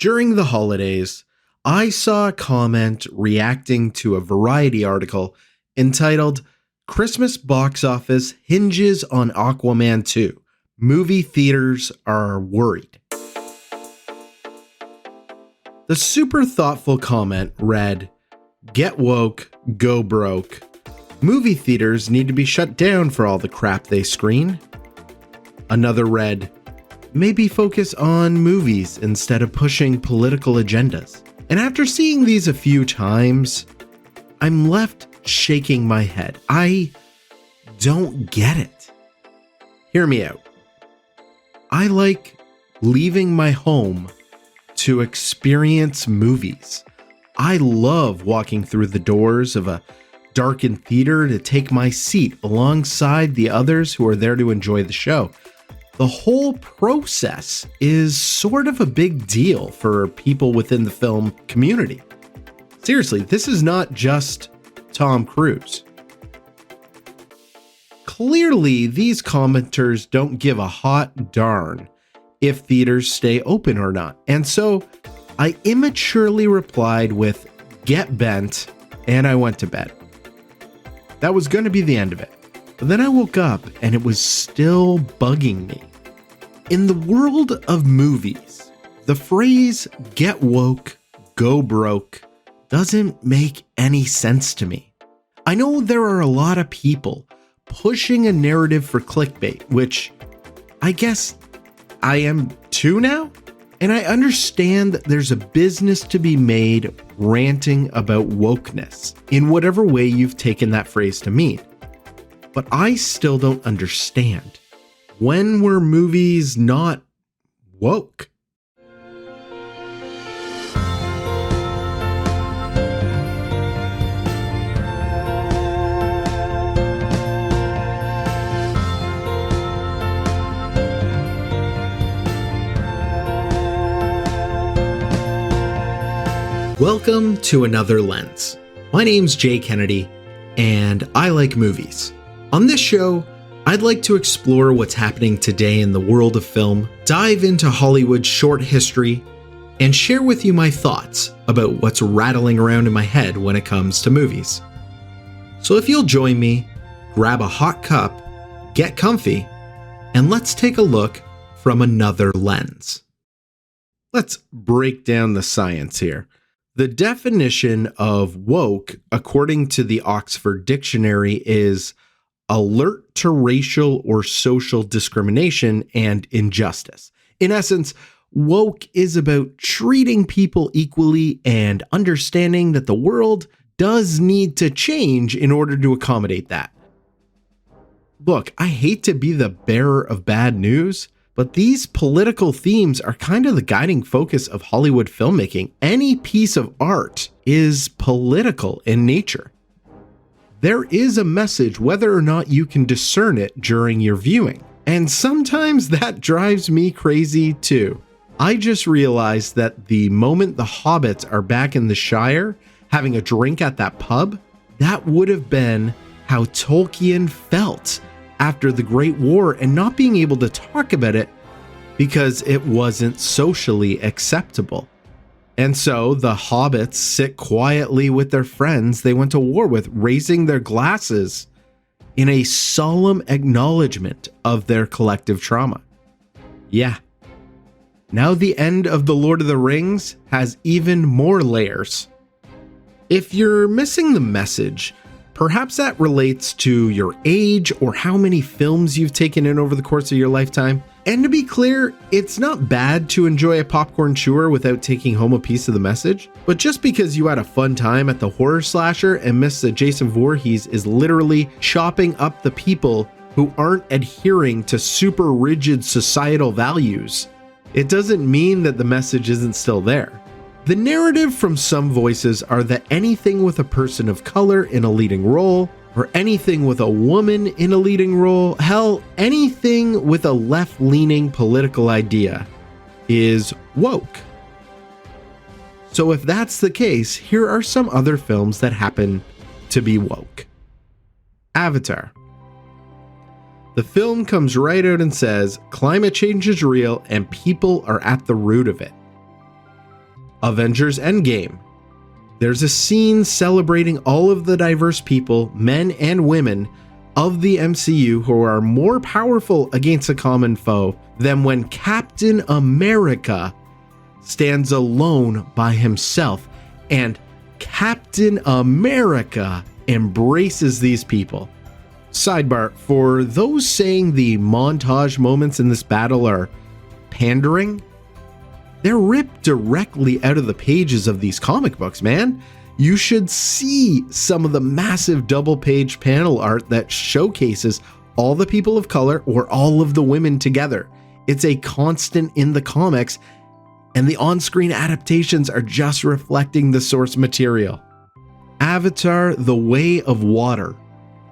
During the holidays, I saw a comment reacting to a Variety article entitled Christmas Box Office Hinges on Aquaman 2. Movie theaters are worried. The super thoughtful comment read, "Get woke, go broke. Movie theaters need to be shut down for all the crap they screen." Another read, "Maybe focus on movies instead of pushing political agendas." And after seeing these a few times, I'm left shaking my head. I don't get it. Hear me out. I like leaving my home to experience movies. I love walking through the doors of a darkened theater to take my seat alongside the others who are there to enjoy the show. The whole process is sort of a big deal for people within the film community. Seriously, this is not just Tom Cruise. Clearly, these commenters don't give a hot darn if theaters stay open or not. And so I immaturely replied with, "Get bent," and I went to bed. That was going to be the end of it. But then I woke up and it was still bugging me. In the world of movies, the phrase "get woke, go broke" doesn't make any sense to me. I know there are a lot of people pushing a narrative for clickbait, which I guess I am too now. And I understand that there's a business to be made ranting about wokeness in whatever way you've taken that phrase to mean. But I still don't understand. When were movies not woke? Welcome to Another Lens. My name's Jay Kennedy, and I like movies. On this show, I'd like to explore what's happening today in the world of film, dive into Hollywood's short history, and share with you my thoughts about what's rattling around in my head when it comes to movies. So if you'll join me, grab a hot cup, get comfy, and let's take a look from another lens. Let's break down the science here. The definition of woke, according to the Oxford Dictionary, is alert to racial or social discrimination and injustice. In essence, woke is about treating people equally and understanding that the world does need to change in order to accommodate that. Look, I hate to be the bearer of bad news, but these political themes are kind of the guiding focus of Hollywood filmmaking. Any piece of art is political in nature. There is a message whether or not you can discern it during your viewing. And sometimes that drives me crazy too. I just realized that the moment the hobbits are back in the Shire, having a drink at that pub, that would have been how Tolkien felt after the Great War and not being able to talk about it because it wasn't socially acceptable. And so the hobbits sit quietly with their friends they went to war with, raising their glasses in a solemn acknowledgement of their collective trauma. Yeah. Now the end of The Lord of the Rings has even more layers. If you're missing the message, perhaps that relates to your age or how many films you've taken in over the course of your lifetime. And to be clear, it's not bad to enjoy a popcorn chewer without taking home a piece of the message. But just because you had a fun time at the horror slasher and missed that Jason Voorhees is literally chopping up the people who aren't adhering to super rigid societal values, it doesn't mean that the message isn't still there. The narrative from some voices are that anything with a person of color in a leading role, or anything with a woman in a leading role, hell, anything with a left-leaning political idea is woke. So if that's the case, here are some other films that happen to be woke. Avatar. The film comes right out and says, climate change is real and people are at the root of it. Avengers Endgame. There's a scene celebrating all of the diverse people, men and women, of the MCU who are more powerful against a common foe than when Captain America stands alone by himself. And Captain America embraces these people. Sidebar, for those saying the montage moments in this battle are pandering, they're ripped directly out of the pages of these comic books, man. You should see some of the massive double-page panel art that showcases all the people of color or all of the women together. It's a constant in the comics, and the on-screen adaptations are just reflecting the source material. Avatar: The Way of Water.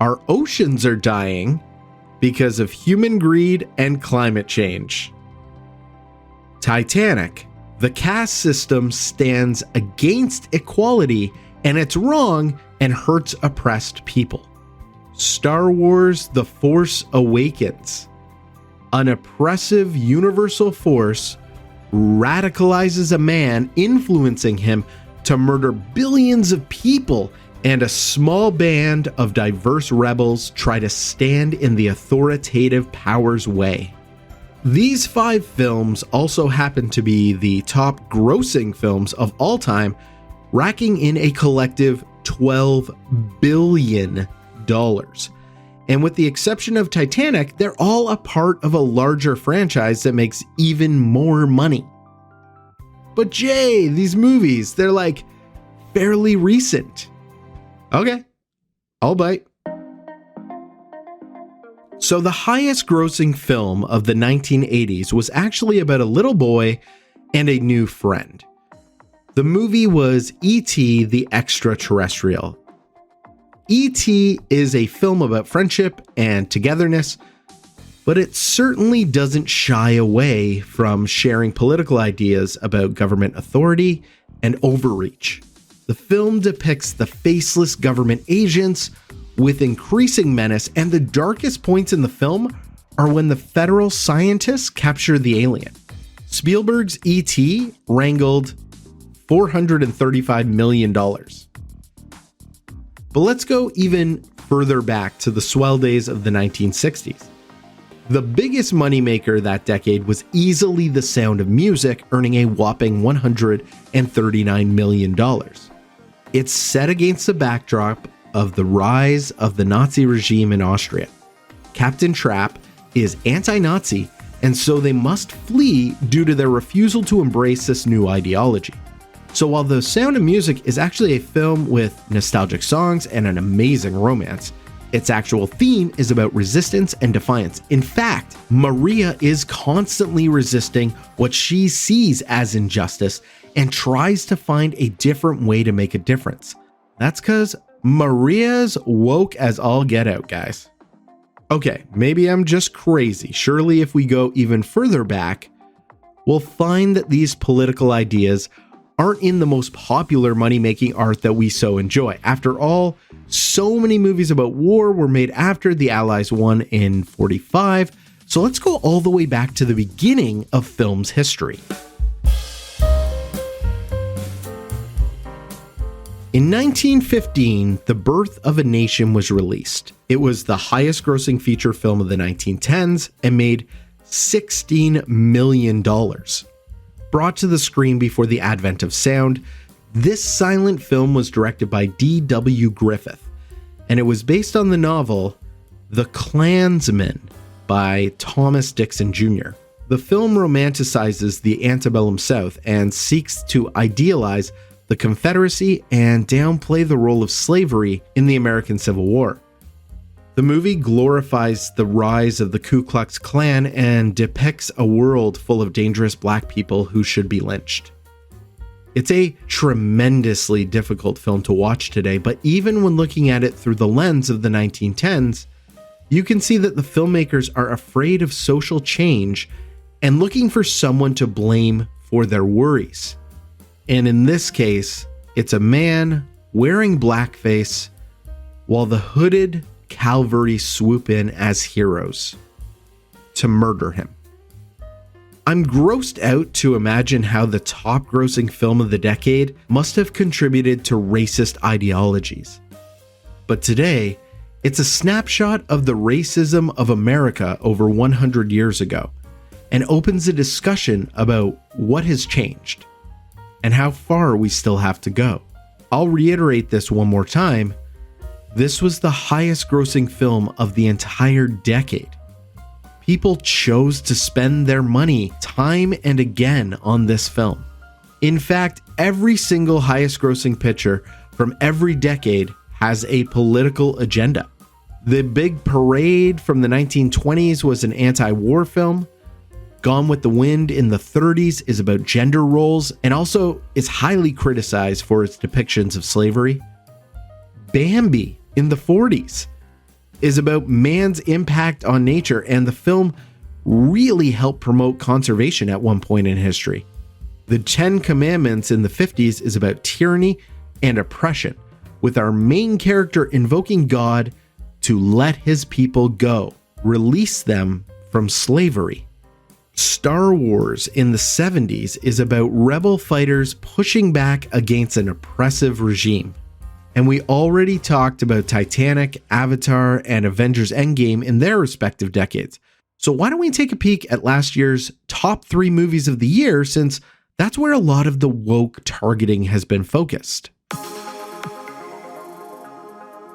Our oceans are dying because of human greed and climate change. Titanic. The caste system stands against equality, and it's wrong and hurts oppressed people. Star Wars: The Force Awakens. An oppressive universal force radicalizes a man, influencing him to murder billions of people, and a small band of diverse rebels try to stand in the authoritative power's way. These 5 films also happen to be the top grossing films of all time, racking in a collective $12 billion. And with the exception of Titanic, they're all a part of a larger franchise that makes even more money. But Jay, these movies, they're like fairly recent. Okay, I'll bite. So the highest grossing film of the 1980s was actually about a little boy and a new friend. The movie was E.T. the Extraterrestrial. E.T. is a film about friendship and togetherness, but it certainly doesn't shy away from sharing political ideas about government authority and overreach. The film depicts the faceless government agents with increasing menace, and the darkest points in the film are when the federal scientists capture the alien. Spielberg's E.T. wrangled $435 million. But let's go even further back to the swell days of the 1960s. The biggest moneymaker that decade was easily The Sound of Music, earning a whopping $139 million. It's set against the backdrop of the rise of the Nazi regime in Austria. Captain Trapp is anti-Nazi, and so they must flee due to their refusal to embrace this new ideology. So while The Sound of Music is actually a film with nostalgic songs and an amazing romance, its actual theme is about resistance and defiance. In fact, Maria is constantly resisting what she sees as injustice and tries to find a different way to make a difference. That's because Maria's woke as all get out, guys. Okay, maybe I'm just crazy. Surely if we go even further back, we'll find that these political ideas aren't in the most popular money-making art that we so enjoy. After all, so many movies about war were made after the Allies won in 1945, so let's go all the way back to the beginning of film's history. In 1915, The Birth of a Nation was released. It was the highest grossing feature film of the 1910s and made $16 million. Brought to the screen before the advent of sound, this silent film was directed by D.W. Griffith, and it was based on the novel The Klansman by Thomas Dixon Jr. The film romanticizes the antebellum South and seeks to idealize the Confederacy and downplay the role of slavery in the American Civil War. The movie glorifies the rise of the Ku Klux Klan and depicts a world full of dangerous black people who should be lynched. It's a tremendously difficult film to watch today, but even when looking at it through the lens of the 1910s, you can see that the filmmakers are afraid of social change and looking for someone to blame for their worries. And in this case, it's a man wearing blackface while the hooded cavalry swoop in as heroes to murder him. I'm grossed out to imagine how the top grossing film of the decade must have contributed to racist ideologies. But today, it's a snapshot of the racism of America over 100 years ago, and opens a discussion about what has changed and how far we still have to go. I'll reiterate this one more time. This was the highest grossing film of the entire decade. People chose to spend their money time and again on this film. In fact, every single highest grossing picture from every decade has a political agenda. The Big Parade from the 1920s was an anti-war film. Gone with the Wind in the 30s is about gender roles and also is highly criticized for its depictions of slavery. Bambi in the 40s is about man's impact on nature, and the film really helped promote conservation at one point in history. The Ten Commandments in the 50s is about tyranny and oppression, with our main character invoking God to let his people go, release them from slavery. Star Wars in the 70s is about rebel fighters pushing back against an oppressive regime. And we already talked about Titanic, Avatar, and Avengers Endgame in their respective decades. So why don't we take a peek at last year's top 3 movies of the year, since that's where a lot of the woke targeting has been focused.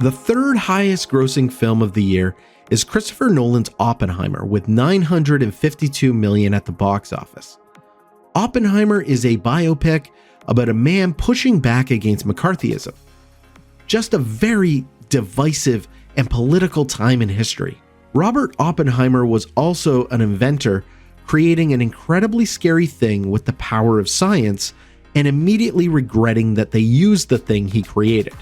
The third highest grossing film of the year is Christopher Nolan's Oppenheimer with $952 million at the box office. Oppenheimer is a biopic about a man pushing back against McCarthyism. Just a very divisive and political time in history. Robert Oppenheimer was also an inventor, creating an incredibly scary thing with the power of science and immediately regretting that they used the thing he created.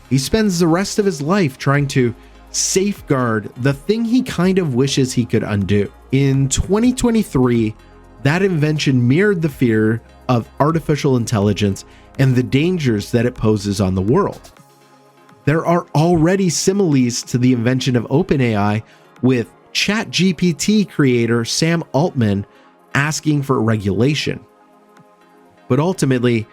He spends the rest of his life trying to safeguard the thing he kind of wishes he could undo. In 2023, that invention mirrored the fear of artificial intelligence and the dangers that it poses on the world. There are already similes to the invention of OpenAI, with ChatGPT creator Sam Altman asking for regulation. But ultimately,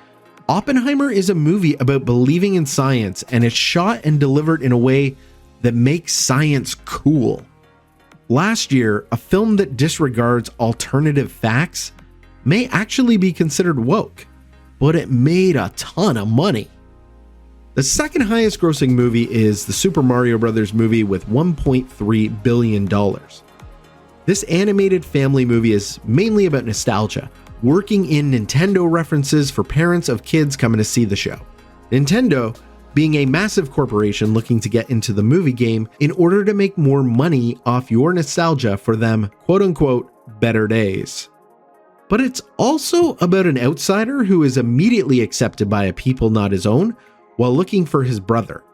Oppenheimer is a movie about believing in science, and it's shot and delivered in a way that makes science cool. Last year, a film that disregards alternative facts may actually be considered woke, but it made a ton of money. The second highest grossing movie is the Super Mario Bros. Movie with $1.3 billion. This animated family movie is mainly about nostalgia, working in Nintendo references for parents of kids coming to see the show. Nintendo being a massive corporation looking to get into the movie game in order to make more money off your nostalgia for them quote-unquote better days. But it's also about an outsider who is immediately accepted by a people not his own while looking for his brother.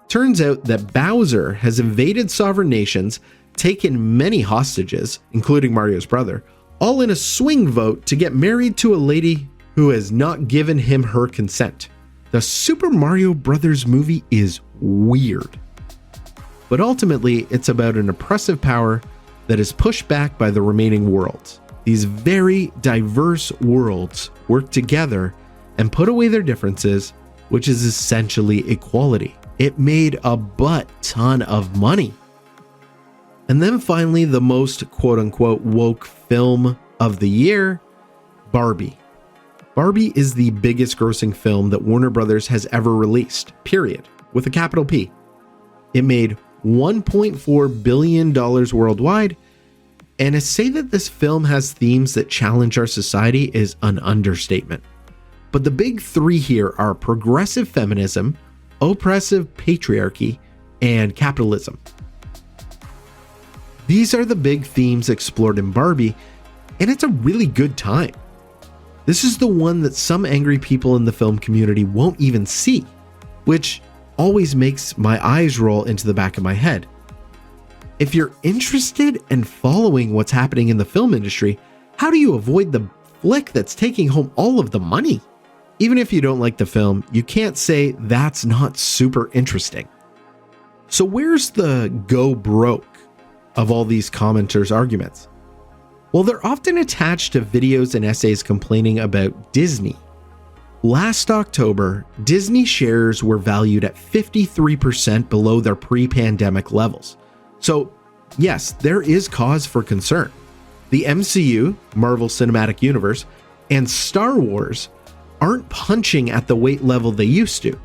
Turns out that Bowser has invaded sovereign nations, taken many hostages, including Mario's brother, all in a swing vote to get married to a lady who has not given him her consent. The Super Mario Bros. Movie is weird. But ultimately, it's about an oppressive power that is pushed back by the remaining worlds. These very diverse worlds work together and put away their differences, which is essentially equality. It made a butt ton of money. And then finally, the most quote-unquote woke film of the year, Barbie. Barbie is the biggest grossing film that Warner Brothers has ever released, period, with a capital P. It made $1.4 billion worldwide, and to say that this film has themes that challenge our society is an understatement. But the big 3 here are progressive feminism, oppressive patriarchy, and capitalism. These are the big themes explored in Barbie, and it's a really good time. This is the one that some angry people in the film community won't even see, which always makes my eyes roll into the back of my head. If you're interested in following what's happening in the film industry, how do you avoid the flick that's taking home all of the money? Even if you don't like the film, you can't say that's not super interesting. So where's the go broke of all these commenters' arguments? Well, they're often attached to videos and essays complaining about Disney. Last October, Disney shares were valued at 53% below their pre-pandemic levels. So, yes, there is cause for concern. The MCU, Marvel Cinematic Universe, and Star Wars aren't punching at the weight level they used to.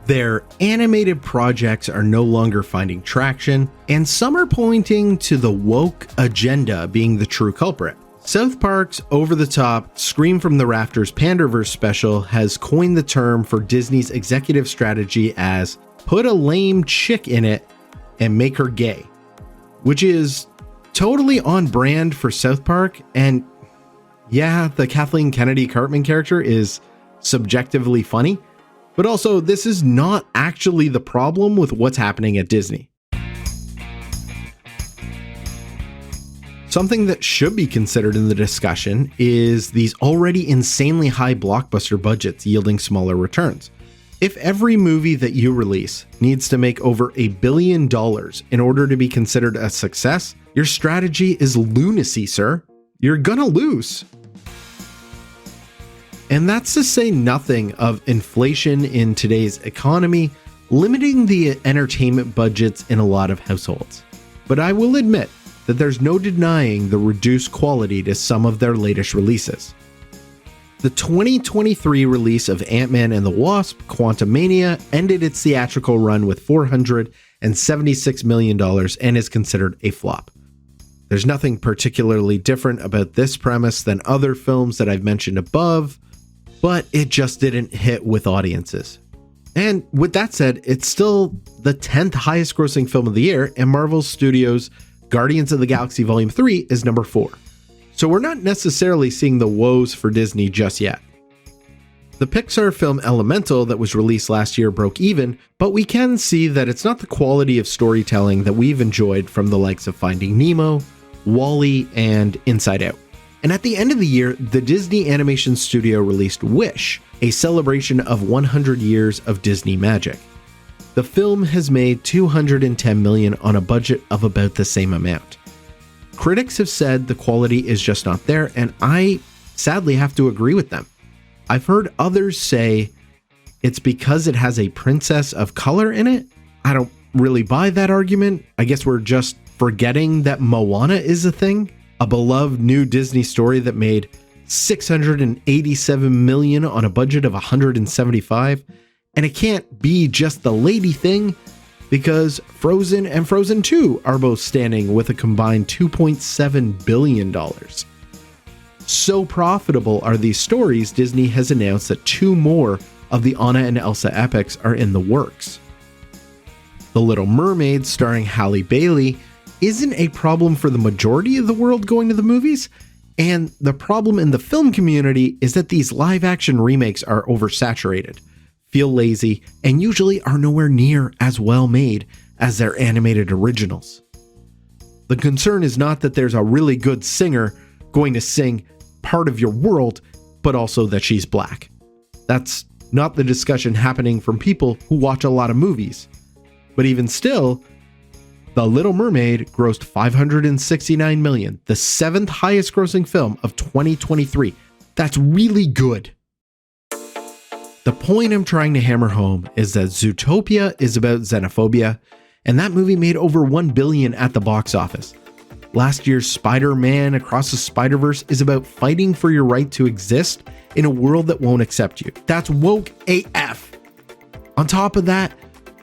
Their animated projects are no longer finding traction, and some are pointing to the woke agenda being the true culprit. South Park's over-the-top Scream from the Rafters Panderverse special has coined the term for Disney's executive strategy as put a lame chick in it and make her gay, which is totally on brand for South Park. And yeah, the Kathleen Kennedy Cartman character is subjectively funny, but also this is not actually the problem with what's happening at Disney. Something that should be considered in the discussion is these already insanely high blockbuster budgets yielding smaller returns. If every movie that you release needs to make over $1 billion in order to be considered a success, your strategy is lunacy, sir. You're gonna lose. And that's to say nothing of inflation in today's economy, limiting the entertainment budgets in a lot of households. But I will admit that there's no denying the reduced quality to some of their latest releases. The 2023 release of Ant-Man and the Wasp: Quantumania ended its theatrical run with $476 million and is considered a flop. There's nothing particularly different about this premise than other films that I've mentioned above, but it just didn't hit with audiences. And with that said, it's still the 10th highest grossing film of the year, and Marvel Studios' Guardians of the Galaxy Volume 3 is number 4. So we're not necessarily seeing the woes for Disney just yet. The Pixar film Elemental that was released last year broke even, but we can see that it's not the quality of storytelling that we've enjoyed from the likes of Finding Nemo, WALL-E, and Inside Out. And at the end of the year, the Disney Animation Studio released Wish, a celebration of 100 years of Disney magic. The film has made $210 million on a budget of about the same amount. Critics have said the quality is just not there, and I sadly have to agree with them. I've heard others say it's because it has a princess of color in it. I don't really buy that argument. I guess we're just forgetting that Moana is a thing, a beloved new Disney story that made $687 million on a budget of $175. And it can't be just the lady thing, because Frozen and Frozen 2 are both standing with a combined $2.7 billion. So profitable are these stories, Disney has announced that 2 more of the Anna and Elsa epics are in the works. The Little Mermaid, starring Halle Bailey, isn't a problem for the majority of the world going to the movies, and the problem in the film community is that these live-action remakes are oversaturated, feel lazy, and usually are nowhere near as well made as their animated originals. The concern is not that there's a really good singer going to sing Part of Your World, but also that she's black. That's not the discussion happening from people who watch a lot of movies. But even still, The Little Mermaid grossed $569 million, the 7th highest grossing film of 2023. That's really good. The point I'm trying to hammer home is that Zootopia is about xenophobia, and that movie made over $1 billion at the box office. Last year's Spider-Man Across the Spider-Verse is about fighting for your right to exist in a world that won't accept you. That's woke AF. On top of that,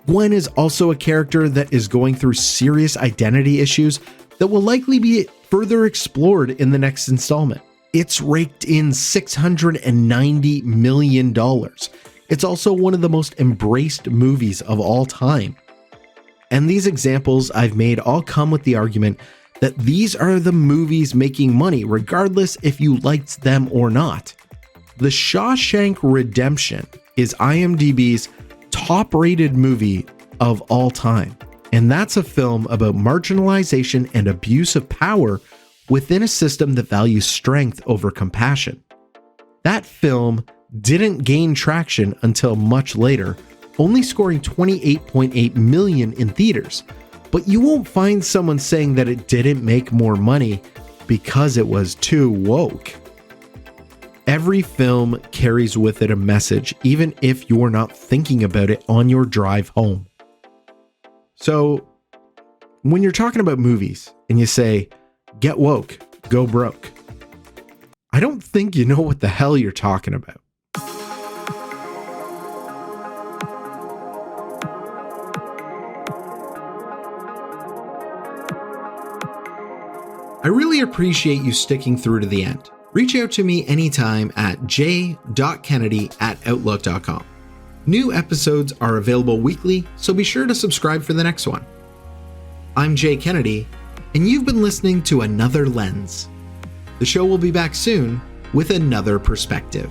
Gwen is also a character that is going through serious identity issues that will likely be further explored in the next installment. It's raked in $690 million. It's also one of the most embraced movies of all time. And these examples I've made all come with the argument that these are the movies making money, regardless if you liked them or not. The Shawshank Redemption is IMDb's top-rated movie of all time. And that's a film about marginalization and abuse of power within a system that values strength over compassion. That film didn't gain traction until much later, only scoring $28.8 million in theaters. But you won't find someone saying that it didn't make more money because it was too woke. Every film carries with it a message, even if you're not thinking about it on your drive home. So, when you're talking about movies and you say, get woke, go broke, I don't think you know what the hell you're talking about. I really appreciate you sticking through to the end. Reach out to me anytime at j.kennedy@outlook.com. New episodes are available weekly, so be sure to subscribe for the next one. I'm Jay Kennedy, and you've been listening to Another Lens. The show will be back soon with another perspective.